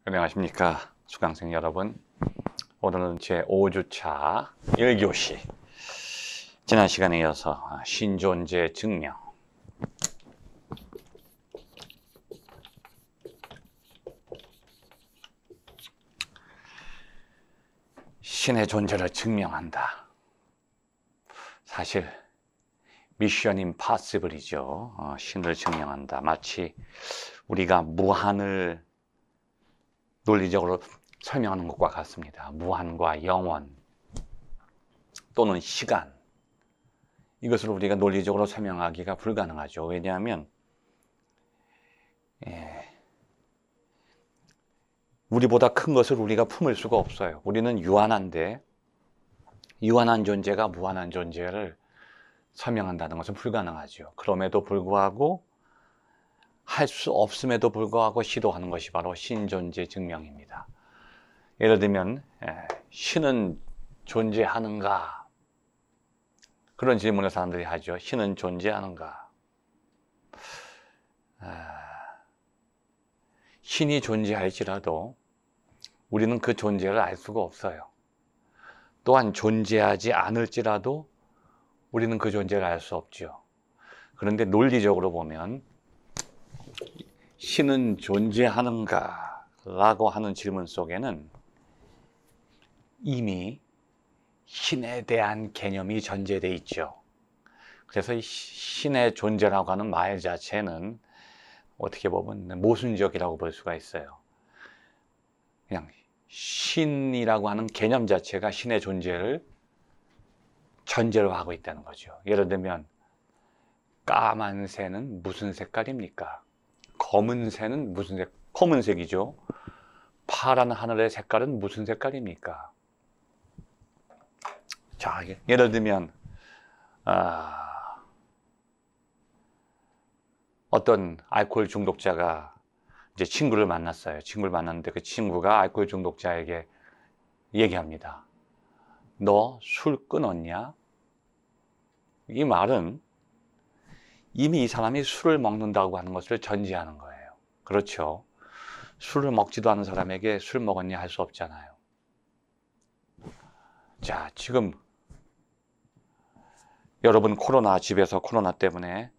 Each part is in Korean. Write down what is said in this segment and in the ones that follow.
안녕하십니까 수강생 여러분. 오늘은 제 5주차 1교시 지난 시간에 이어서 신존재 증명, 신의 존재를 증명한다. 사실 미션 임파서블이죠. 신을 증명한다. 마치 우리가 무한을 논리적으로 설명하는 것과 같습니다. 무한과 영원 또는 시간, 이것을 우리가 논리적으로 설명하기가 불가능하죠. 왜냐하면 우리보다 큰 것을 우리가 품을 수가 없어요. 우리는 유한한데 유한한 존재가 무한한 존재를 설명한다는 것은 불가능하죠. 그럼에도 불구하고 할 수 없음에도 불구하고 시도하는 것이 바로 신존재 증명입니다. 예를 들면 신은 존재하는가? 그런 질문을 사람들이 하죠. 신은 존재하는가? 신이 존재할지라도 우리는 그 존재를 알 수가 없어요. 또한 존재하지 않을지라도 우리는 그 존재를 알 수 없죠. 그런데 논리적으로 보면 신은 존재하는가? 라고 하는 질문 속에는 이미 신에 대한 개념이 전제되어 있죠. 그래서 이 신의 존재라고 하는 말 자체는 어떻게 보면 모순적이라고 볼 수가 있어요. 그냥 신이라고 하는 개념 자체가 신의 존재를 전제로 하고 있다는 거죠. 예를 들면 까만 새는 무슨 색깔입니까? 검은 새는 무슨 색? 검은색이죠. 파란 하늘의 색깔은 무슨 색깔입니까? 자, 예를 들면 어떤 알코올 중독자가 이제 친구를 만났어요. 친구를 만났는데 그 친구가 알코올 중독자에게 얘기합니다. 너 술 끊었냐? 이 말은 이미 이 사람이 술을 먹는다고 하는 것을 전제하는 거예요. 그렇죠. 술을 먹지도 않은 사람에게 술 먹었냐 할 수 없잖아요. 자, 지금 여러분 집에서 코로나 때문에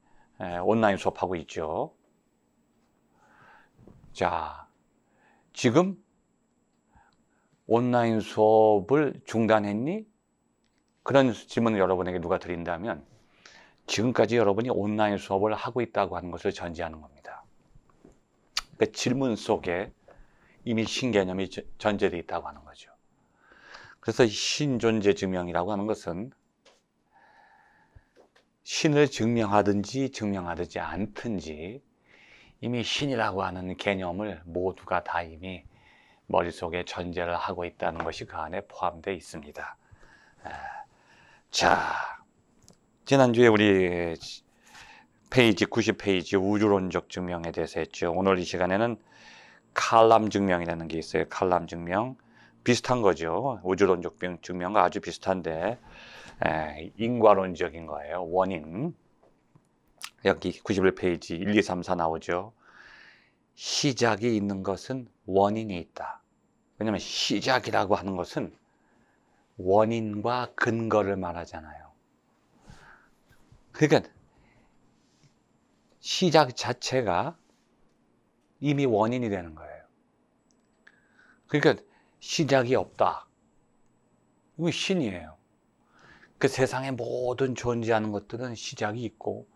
온라인 수업하고 있죠. 자, 지금 온라인 수업을 중단했니? 그런 질문을 여러분에게 누가 드린다면 지금까지 여러분이 온라인 수업을 하고 있다고 하는 것을 전제하는 겁니다. 그 질문 속에 이미 신개념이 전제되어 있다고 하는 거죠. 그래서 신존재 증명이라고 하는 것은 신을 증명하든지 증명하지 않든지 이미 신이라고 하는 개념을 모두가 다 이미 머릿속에 전제를 하고 있다는 것이 그 안에 포함되어 있습니다. 자, 지난주에 우리 페이지 90페이지 우주론적 증명에 대해서 했죠. 오늘 이 시간에는 칼람 증명이라는 게 있어요. 칼람 증명 비슷한 거죠. 우주론적 증명과 아주 비슷한데 인과론적인 거예요. 원인. 여기 91페이지 1, 2, 3, 4 나오죠. 시작이 있는 것은 원인이 있다. 왜냐하면 시작이라고 하는 것은 원인과 근거를 말하잖아요. 그러니까 시작 자체가 이미 원인이 되는 거예요. 그러니까 시작이 없다. 이거 신이에요. 그 세상의 모든 존재하는 것들은 시작이 있고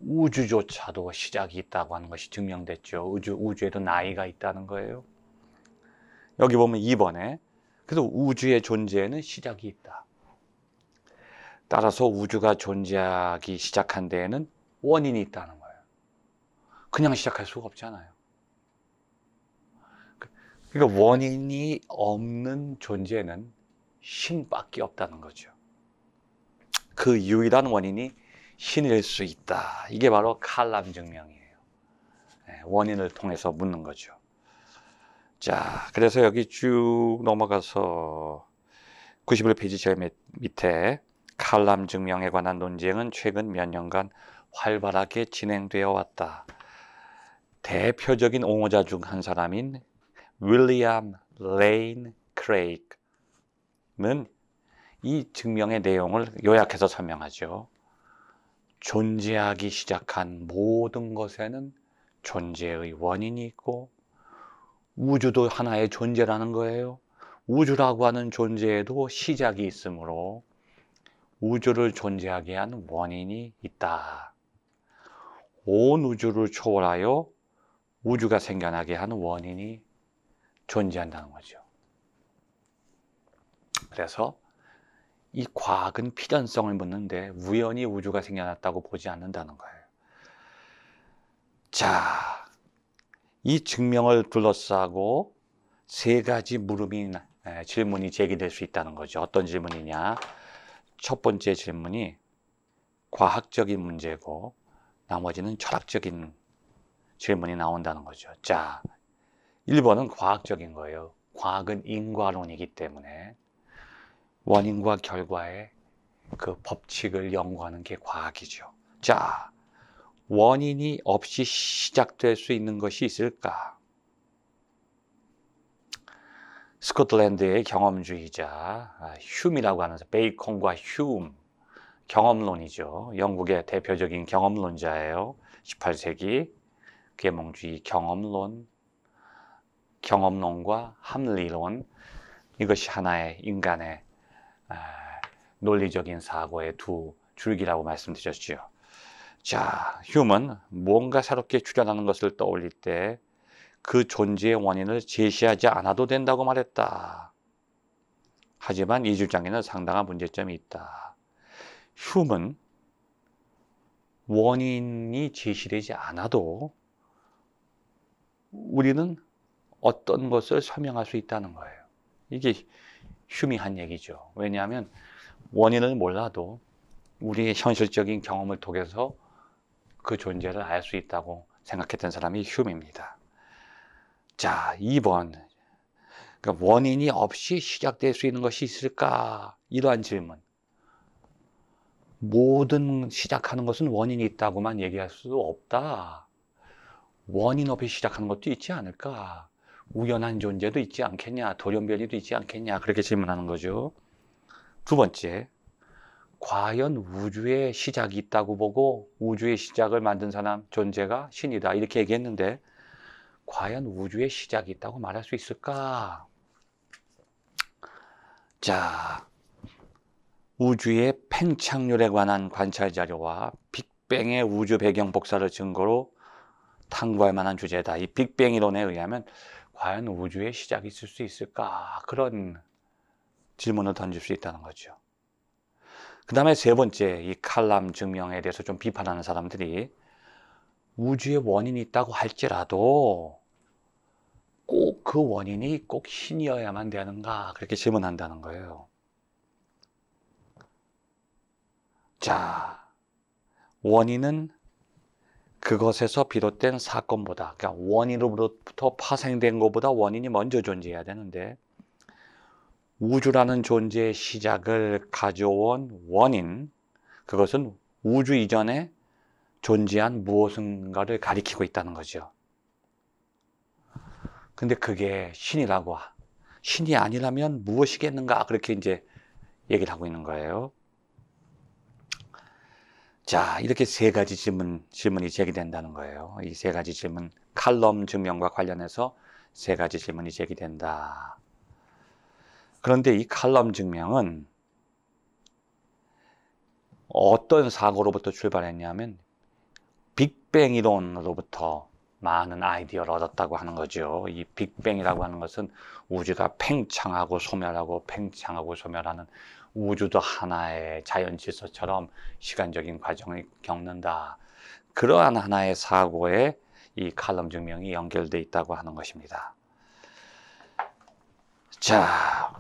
우주조차도 시작이 있다고 하는 것이 증명됐죠. 우주에도 나이가 있다는 거예요. 여기 보면 2번에 그래서 우주의 존재에는 시작이 있다. 따라서 우주가 존재하기 시작한 데에는 원인이 있다는 거예요. 그냥 시작할 수가 없잖아요. 그러니까 원인이 없는 존재는 신밖에 없다는 거죠. 그 유일한 원인이 신일 수 있다. 이게 바로 칼람 증명이에요. 원인을 통해서 묻는 거죠. 자, 그래서 여기 쭉 넘어가서 91페이지 제일 밑에 칼람 증명에 관한 논쟁은 최근 몇 년간 활발하게 진행되어 왔다. 대표적인 옹호자 중 한 사람인 윌리엄 레인 크레이그는 이 증명의 내용을 요약해서 설명하죠. 존재하기 시작한 모든 것에는 존재의 원인이 있고 우주도 하나의 존재라는 거예요. 우주라고 하는 존재에도 시작이 있으므로 우주를 존재하게 한 원인이 있다. 온 우주를 초월하여 우주가 생겨나게 하는 원인이 존재한다는 거죠. 그래서 이 과학은 필연성을 묻는데 우연히 우주가 생겨났다고 보지 않는다는 거예요. 자, 이 증명을 둘러싸고 세 가지 질문이 제기될 수 있다는 거죠. 어떤 질문이냐? 첫 번째 질문이 과학적인 문제고 나머지는 철학적인 질문이 나온다는 거죠. 자, 1번은 과학적인 거예요. 과학은 인과론이기 때문에 원인과 결과의 그 법칙을 연구하는 게 과학이죠. 자, 원인이 없이 시작될 수 있는 것이 있을까? 스코틀랜드의 경험주의자 흉이라고 하는 베이컨과 흉, 경험론이죠. 영국의 대표적인 경험론자예요. 18세기 계몽주의 경험론과 합리론, 이것이 하나의 인간의 논리적인 사고의 두 줄기라고 말씀드렸죠. 자, 휴먼은 무언가 새롭게 출현하는 것을 떠올릴 때 그 존재의 원인을 제시하지 않아도 된다고 말했다. 하지만 이 주장에는 상당한 문제점이 있다. 휴먼은 원인이 제시되지 않아도 우리는 어떤 것을 설명할 수 있다는 거예요. 이게 휴미 한 얘기죠. 왜냐하면 원인을 몰라도 우리의 현실적인 경험을 통해서 그 존재를 알 수 있다고 생각했던 사람이 휴미입니다. 자, 2번. 그러니까 원인이 없이 시작될 수 있는 것이 있을까? 이러한 질문. 모든 시작하는 것은 원인이 있다고만 얘기할 수 없다. 원인 없이 시작하는 것도 있지 않을까? 우연한 존재도 있지 않겠냐? 돌연변이도 있지 않겠냐? 그렇게 질문하는 거죠. 두 번째, 과연 우주의 시작이 있다고 보고 우주의 시작을 만든 사람, 존재가 신이다 이렇게 얘기했는데 과연 우주의 시작이 있다고 말할 수 있을까? 자, 우주의 팽창률에 관한 관찰 자료와 빅뱅의 우주 배경 복사를 증거로 탐구할 만한 주제다. 이 빅뱅 이론에 의하면 과연 우주의 시작이 있을 수 있을까? 그런 질문을 던질 수 있다는 거죠. 그 다음에 세 번째, 이 칼람 증명에 대해서 좀 비판하는 사람들이 우주의 원인이 있다고 할지라도 꼭 그 원인이 꼭 신이어야만 되는가? 그렇게 질문한다는 거예요. 자, 원인은 그것에서 비롯된 사건보다, 그러니까 원인으로부터 파생된 것보다 원인이 먼저 존재해야 되는데 우주라는 존재의 시작을 가져온 원인, 그것은 우주 이전에 존재한 무엇인가를 가리키고 있다는 거죠. 근데 그게 신이 아니라면 무엇이겠는가? 그렇게 이제 얘기를 하고 있는 거예요. 자, 이렇게 세 가지 질문이 제기된다는 거예요. 이 세 가지 질문, 칼럼 증명과 관련해서 세 가지 질문이 제기된다. 그런데 이 칼럼 증명은 어떤 사고로부터 출발했냐면 빅뱅 이론으로부터 많은 아이디어를 얻었다고 하는 거죠. 이 빅뱅이라고 하는 것은 우주가 팽창하고 소멸하는 우주도 하나의 자연 질서처럼 시간적인 과정을 겪는다. 그러한 하나의 사고에 이 칼럼 증명이 연결되어 있다고 하는 것입니다. 자,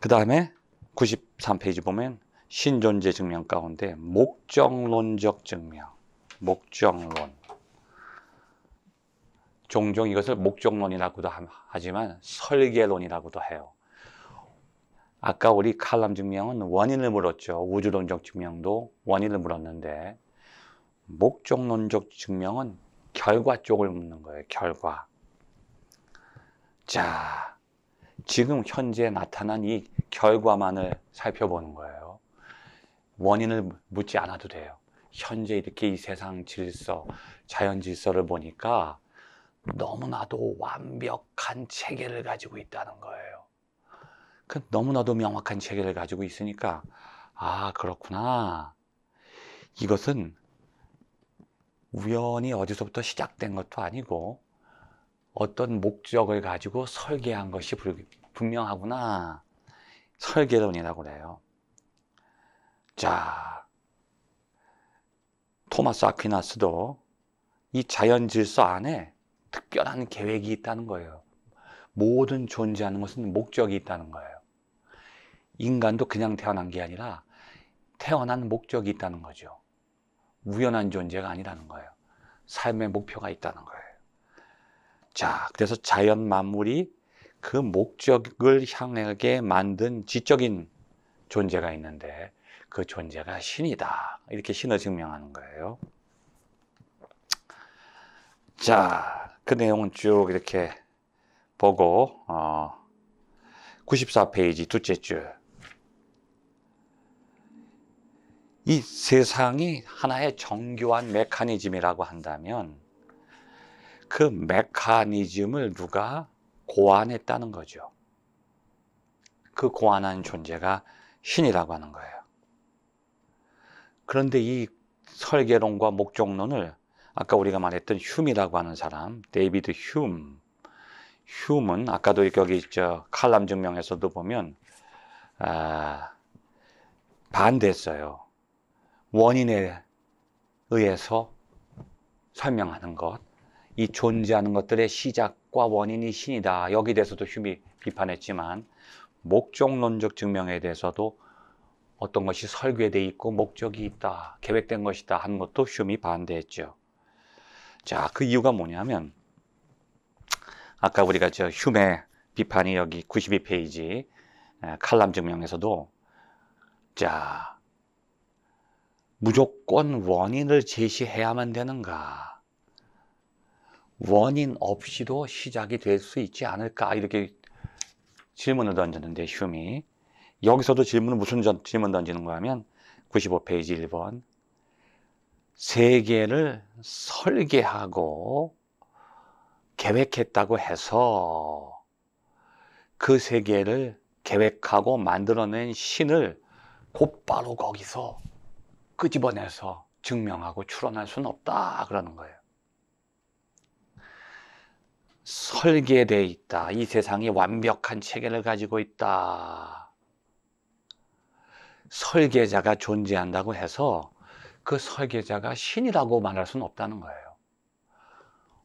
그 다음에 93페이지 보면 신존재 증명 가운데 목적론적 증명, 목적론. 종종 이것을 목적론이라고도 하지만 설계론이라고도 해요. 아까 우리 칼럼 증명은 원인을 물었죠. 우주론적 증명도 원인을 물었는데 목적론적 증명은 결과 쪽을 묻는 거예요. 결과. 자, 지금 현재 나타난 이 결과만을 살펴보는 거예요. 원인을 묻지 않아도 돼요. 현재 이렇게 이 세상 질서, 자연 질서를 보니까 너무나도 완벽한 체계를 가지고 있다는 거예요. 너무나도 명확한 체계를 가지고 있으니까 아, 그렇구나. 이것은 우연히 어디서부터 시작된 것도 아니고 어떤 목적을 가지고 설계한 것이 분명하구나. 설계론이라고 그래요. 자, 토마스 아퀴나스도 이 자연 질서 안에 특별한 계획이 있다는 거예요. 모든 존재하는 것은 목적이 있다는 거예요. 인간도 그냥 태어난 게 아니라 태어난 목적이 있다는 거죠. 우연한 존재가 아니라는 거예요. 삶의 목표가 있다는 거예요. 자, 그래서 자연 만물이 그 목적을 향하게 만든 지적인 존재가 있는데 그 존재가 신이다. 이렇게 신을 증명하는 거예요. 자, 그 내용은 쭉 이렇게 보고 94페이지 둘째 줄. 이 세상이 하나의 정교한 메커니즘이라고 한다면 그 메커니즘을 누가 고안했다는 거죠. 그 고안한 존재가 신이라고 하는 거예요. 그런데 이 설계론과 목적론을 아까 우리가 말했던 흉이라고 하는 사람, 데이비드 흉은 아까도 여기 칼람 증명에서도 보면 반대했어요. 원인에 의해서 설명하는 것, 이 존재하는 것들의 시작과 원인이 신이다. 여기에 대해서도 흉이 비판했지만 목적론적 증명에 대해서도 어떤 것이 설계되어 있고 목적이 있다, 계획된 것이다 하는 것도 흉이 반대했죠. 자, 그 이유가 뭐냐면 아까 우리가 흉의 비판이 여기 92페이지 칼람 증명에서도 자, 무조건 원인을 제시해야만 되는가? 원인 없이도 시작이 될 수 있지 않을까? 이렇게 질문을 던졌는데 흉이 여기서도 무슨 질문 던지는 거냐면 95페이지 1번 세계를 설계하고 계획했다고 해서 그 세계를 계획하고 만들어낸 신을 곧바로 거기서 끄집어내서 증명하고 추론할 수는 없다 그러는 거예요. 설계되어 있다. 이 세상이 완벽한 체계를 가지고 있다. 설계자가 존재한다고 해서 그 설계자가 신이라고 말할 수는 없다는 거예요.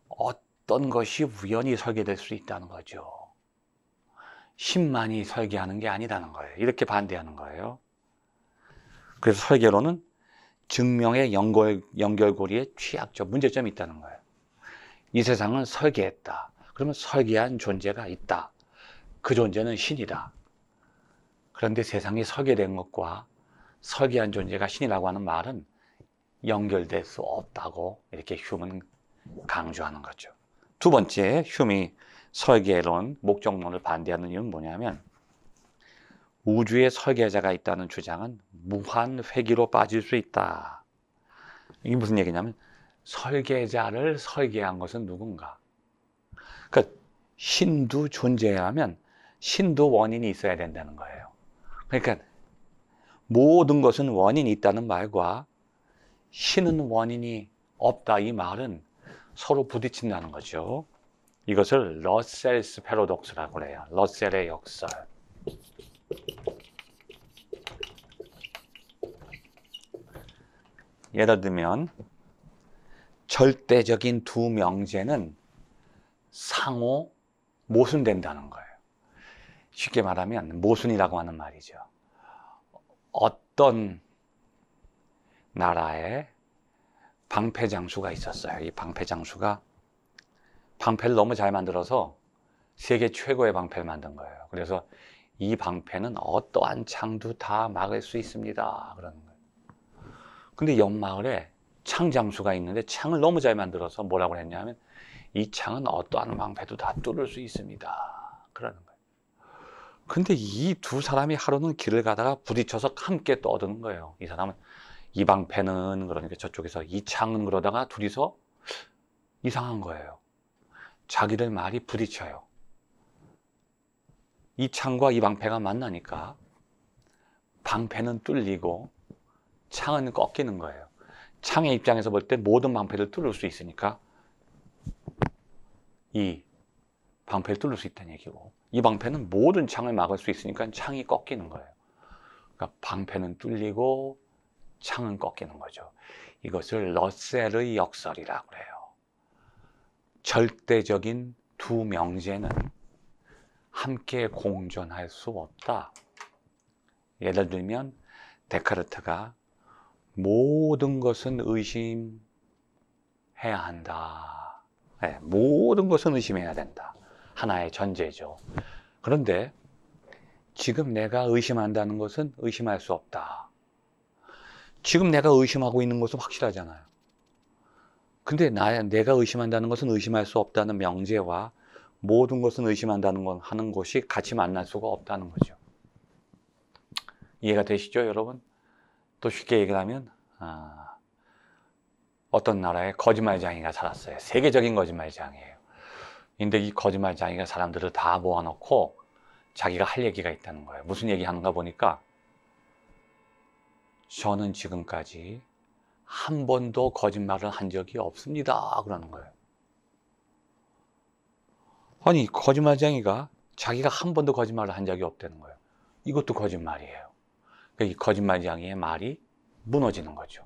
어떤 것이 우연히 설계될 수 있다는 거죠. 신만이 설계하는 게 아니라는 거예요. 이렇게 반대하는 거예요. 그래서 설계론은 증명의 연결고리에 취약점, 문제점이 있다는 거예요. 이 세상은 설계했다. 그러면 설계한 존재가 있다. 그 존재는 신이다. 그런데 세상이 설계된 것과 설계한 존재가 신이라고 하는 말은 연결될 수 없다고 이렇게 흉은 강조하는 거죠. 두 번째, 흉이 설계론, 목적론을 반대하는 이유는 뭐냐면 우주에 설계자가 있다는 주장은 무한 회귀로 빠질 수 있다. 이게 무슨 얘기냐면 설계자를 설계한 것은 누군가? 그러니까 신도 존재하면 신도 원인이 있어야 된다는 거예요. 그러니까 모든 것은 원인이 있다는 말과 신은 원인이 없다 이 말은 서로 부딪힌다는 거죠. 이것을 러셀스 패러독스라고 그래요. 러셀의 역설. 예를 들면 절대적인 두 명제는 상호 모순된다는 거예요. 쉽게 말하면 모순이라고 하는 말이죠. 어떤 나라에 방패장수가 있었어요. 이 방패장수가 방패를 너무 잘 만들어서 세계 최고의 방패를 만든 거예요. 그래서 이 방패는 어떠한 창도 다 막을 수 있습니다. 그러는 거예요. 근데 옆 마을에 창장수가 있는데 창을 너무 잘 만들어서 뭐라고 했냐면 이 창은 어떠한 방패도 다 뚫을 수 있습니다. 그러는 거예요. 근데 이 두 사람이 하루는 길을 가다가 부딪혀서 함께 떠드는 거예요. 이 사람은 이 방패는 그러니까 저쪽에서, 이 창은 그러다가 둘이서 이상한 거예요. 자기들 말이 부딪혀요. 이 창과 이 방패가 만나니까 방패는 뚫리고 창은 꺾이는 거예요. 창의 입장에서 볼 때 모든 방패를 뚫을 수 있으니까 이 방패를 뚫을 수 있다는 얘기고, 이 방패는 모든 창을 막을 수 있으니까 창이 꺾이는 거예요. 그러니까 방패는 뚫리고 창은 꺾이는 거죠. 이것을 러셀의 역설이라고 그래요. 절대적인 두 명제는 함께 공존할 수 없다. 예를 들면 데카르트가 모든 것은 의심해야 한다. 네, 모든 것은 의심해야 된다. 하나의 전제죠. 그런데 지금 내가 의심한다는 것은 의심할 수 없다. 지금 내가 의심하고 있는 것은 확실하잖아요. 근데 내가 의심한다는 것은 의심할 수 없다는 명제와 모든 것은 의심한다는 건 하는 것이 같이 만날 수가 없다는 거죠. 이해가 되시죠, 여러분? 또 쉽게 얘기를 하면 어떤 나라에 거짓말쟁이가 살았어요. 세계적인 거짓말쟁이에요. 근데 이 거짓말쟁이가 사람들을 다 모아놓고 자기가 할 얘기가 있다는 거예요. 무슨 얘기 하는가 보니까, 저는 지금까지 한 번도 거짓말을 한 적이 없습니다, 그러는 거예요. 아니, 거짓말쟁이가 자기가 한 번도 거짓말을 한 적이 없다는 거예요. 이것도 거짓말이에요. 이 거짓말쟁이의 말이 무너지는 거죠.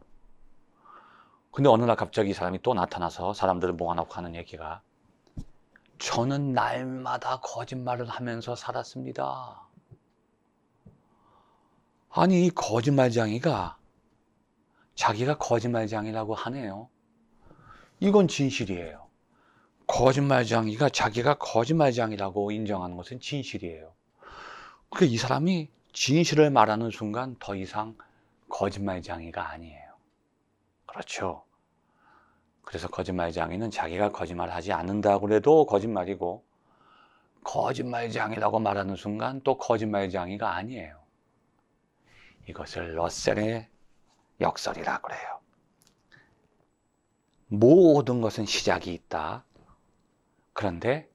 근데 어느 날 갑자기 이 사람이 또 나타나서 사람들을 모아놓고 하는 얘기가, 저는 날마다 거짓말을 하면서 살았습니다. 아니, 이 거짓말쟁이가 자기가 거짓말쟁이라고 하네요. 이건 진실이에요. 거짓말쟁이가 자기가 거짓말쟁이라고 인정하는 것은 진실이에요. 그러니까 이 사람이 진실을 말하는 순간 더 이상 거짓말쟁이가 아니에요. 그렇죠. 그래서 거짓말쟁이는 자기가 거짓말하지 않는다고 해도 거짓말이고, 거짓말쟁이라고 말하는 순간 또 거짓말쟁이가 아니에요. 이것을 러셀의 역설이라고 그래요. 모든 것은 시작이 있다. 그런데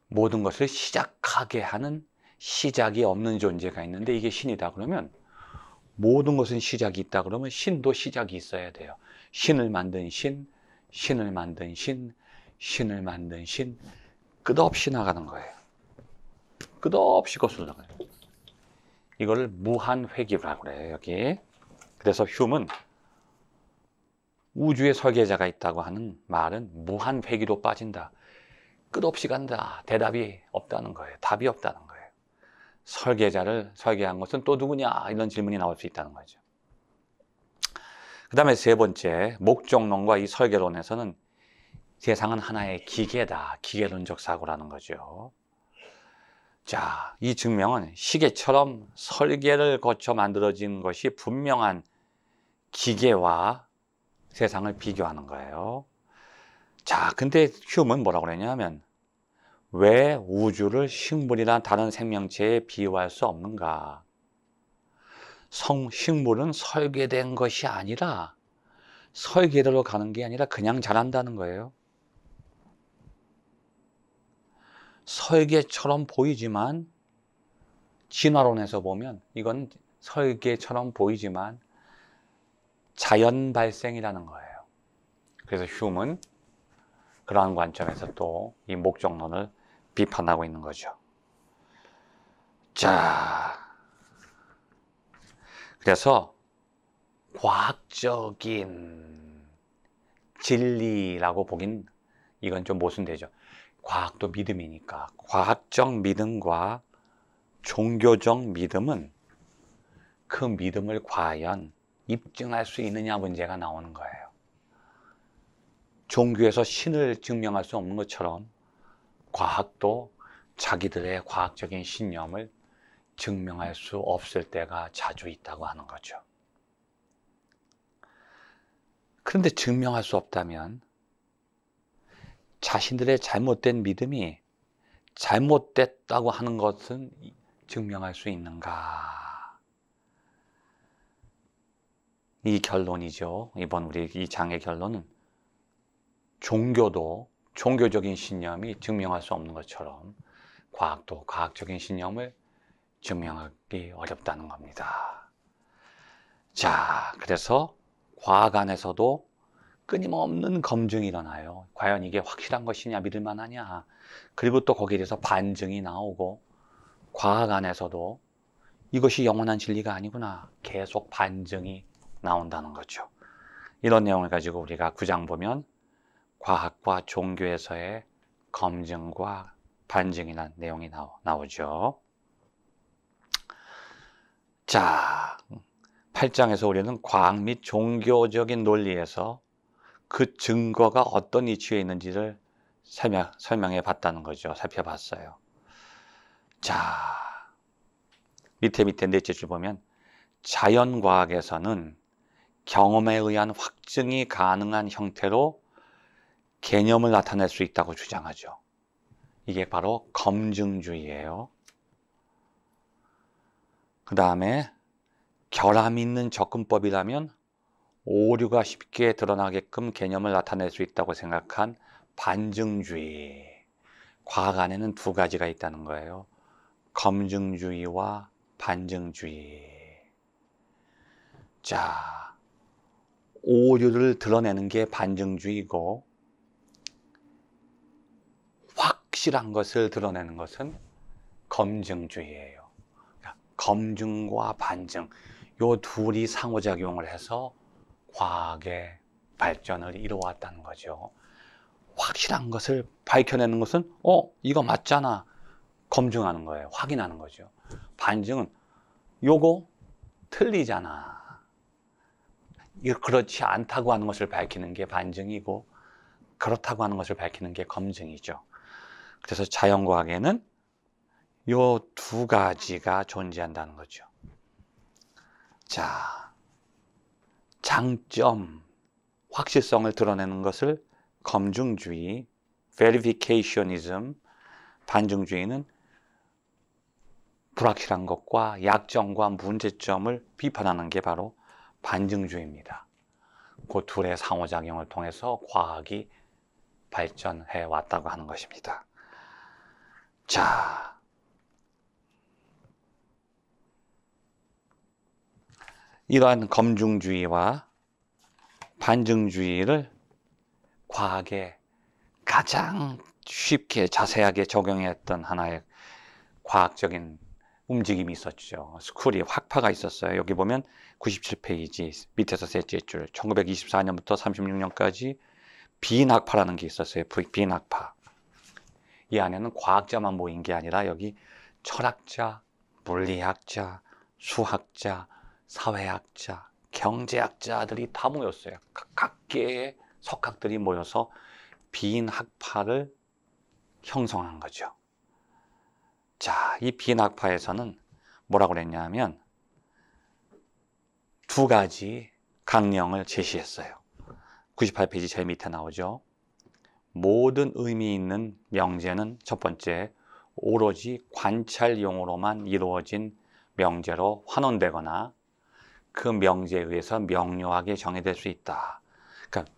모든 것을 시작하게 하는 시작이 없는 존재가 있는데, 이게 신이다 그러면, 모든 것은 시작이 있다 그러면 신도 시작이 있어야 돼요. 신을 만든 신, 신을 만든 신, 신을 만든 신, 끝없이 나가는 거예요. 끝없이 거슬러 나가요. 이걸 무한회귀라고 그래요, 여기. 그래서 휴은 우주의 설계자가 있다고 하는 말은 무한회귀로 빠진다. 끝없이 간다. 대답이 없다는 거예요. 답이 없다는 거예요. 설계자를 설계한 것은 또 누구냐? 이런 질문이 나올 수 있다는 거죠. 그 다음에 세 번째, 목적론과 이 설계론에서는 세상은 하나의 기계다. 기계론적 사고라는 거죠. 자, 이 증명은 시계처럼 설계를 거쳐 만들어진 것이 분명한 기계와 세상을 비교하는 거예요. 자, 근데 휴먼은 뭐라고 그랬냐면, 왜 우주를 식물이나 다른 생명체에 비유할 수 없는가? 식물은 설계된 것이 아니라, 설계대로 가는 게 아니라 그냥 자란다는 거예요. 설계처럼 보이지만, 진화론에서 보면 이건 설계처럼 보이지만 자연 발생이라는 거예요. 그래서 휴먼은 그러한 관점에서 또 이 목적론을 비판하고 있는 거죠. 자, 그래서 과학적인 진리라고 보긴 이건 좀 모순되죠. 과학도 믿음이니까. 과학적 믿음과 종교적 믿음은 그 믿음을 과연 입증할 수 있느냐 문제가 나오는 거예요. 종교에서 신을 증명할 수 없는 것처럼 과학도 자기들의 과학적인 신념을 증명할 수 없을 때가 자주 있다고 하는 거죠. 그런데 증명할 수 없다면 자신들의 잘못된 믿음이 잘못됐다고 하는 것은 증명할 수 있는가? 이 결론이죠. 이번 우리 이 장의 결론은 종교도 종교적인 신념이 증명할 수 없는 것처럼 과학도 과학적인 신념을 증명하기 어렵다는 겁니다. 자, 그래서 과학 안에서도 끊임없는 검증이 일어나요. 과연 이게 확실한 것이냐, 믿을 만하냐. 그리고 또 거기에 대해서 반증이 나오고, 과학 안에서도 이것이 영원한 진리가 아니구나. 계속 반증이 나온다는 거죠. 이런 내용을 가지고 우리가 9장 보면 과학과 종교에서의 검증과 반증이라는 내용이 나오죠. 자, 8장에서 우리는 과학 및 종교적인 논리에서 그 증거가 어떤 이치에 있는지를 설명해 봤다는 거죠. 살펴봤어요. 자, 밑에 넷째 줄 보면 자연과학에서는 경험에 의한 확증이 가능한 형태로 개념을 나타낼 수 있다고 주장하죠. 이게 바로 검증주의예요. 그 다음에 결함 있는 접근법이라면 오류가 쉽게 드러나게끔 개념을 나타낼 수 있다고 생각한 반증주의. 과학 안에는 두 가지가 있다는 거예요. 검증주의와 반증주의. 자, 오류를 드러내는 게 반증주의고 확실한 것을 드러내는 것은 검증주의예요. 검증과 반증, 요 둘이 상호작용을 해서 과학의 발전을 이루어왔다는 거죠. 확실한 것을 밝혀내는 것은 이거 맞잖아. 검증하는 거예요. 확인하는 거죠. 반증은 요거 틀리잖아. 이거 그렇지 않다고 하는 것을 밝히는 게 반증이고 그렇다고 하는 것을 밝히는 게 검증이죠. 그래서 자연과학에는 요 두 가지가 존재한다는 거죠. 자, 장점, 확실성을 드러내는 것을 검증주의, verificationism, 반증주의는 불확실한 것과 약점과 문제점을 비판하는 게 바로 반증주의입니다. 그 둘의 상호작용을 통해서 과학이 발전해 왔다고 하는 것입니다. 자, 이러한 검증주의와 반증주의를 과학에 가장 쉽게 자세하게 적용했던 하나의 과학적인 움직임이 있었죠. 스쿨이 학파가 있었어요. 여기 보면 97페이지 밑에서 셋째 줄 1924년부터 36년까지 빈학파라는 게 있었어요. 빈학파. 이 안에는 과학자만 모인 게 아니라 여기 철학자, 물리학자, 수학자, 사회학자, 경제학자들이 다 모였어요. 각계의 석학들이 모여서 빈학파를 형성한 거죠. 자, 이 빈학파에서는 뭐라고 그랬냐면 두 가지 강령을 제시했어요. 98페이지 제일 밑에 나오죠. 모든 의미 있는 명제는 첫 번째, 오로지 관찰용으로만 이루어진 명제로 환원되거나 그 명제에 의해서 명료하게 정의될 수 있다. 그러니까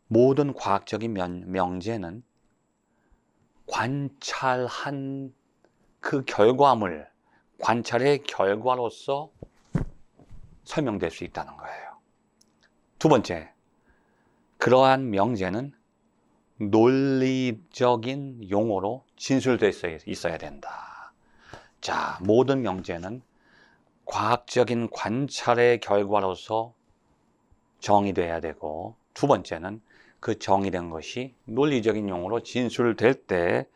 모든 과학적인 명제는 관찰한 그 결과물, 관찰의 결과로서 설명될 수 있다는 거예요. 두 번째, 그러한 명제는 논리적인 용어로 진술되어 있어야 된다. 자, 모든 명제는 과학적인 관찰의 결과로서 정의돼야 되고, 두 번째는 그 정의된 것이 논리적인 용어로 진술될 때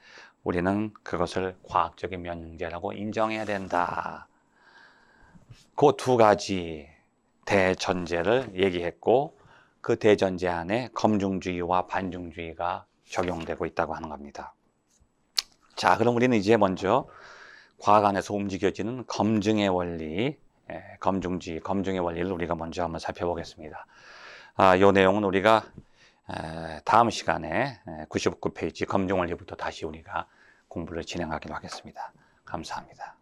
우리는 그것을 과학적인 명제라고 인정해야 된다. 그 두 가지 대전제를 얘기했고, 그 대전제 안에 검증주의와 반증주의가 적용되고 있다고 하는 겁니다. 자, 그럼 우리는 이제 먼저 과학 안에서 움직여지는 검증의 원리, 검증주의, 검증의 원리를 우리가 먼저 한번 살펴보겠습니다. 이 내용은 우리가 다음 시간에 99페이지 검증 원리부터 다시 우리가 공부를 진행하기로 하겠습니다. 감사합니다.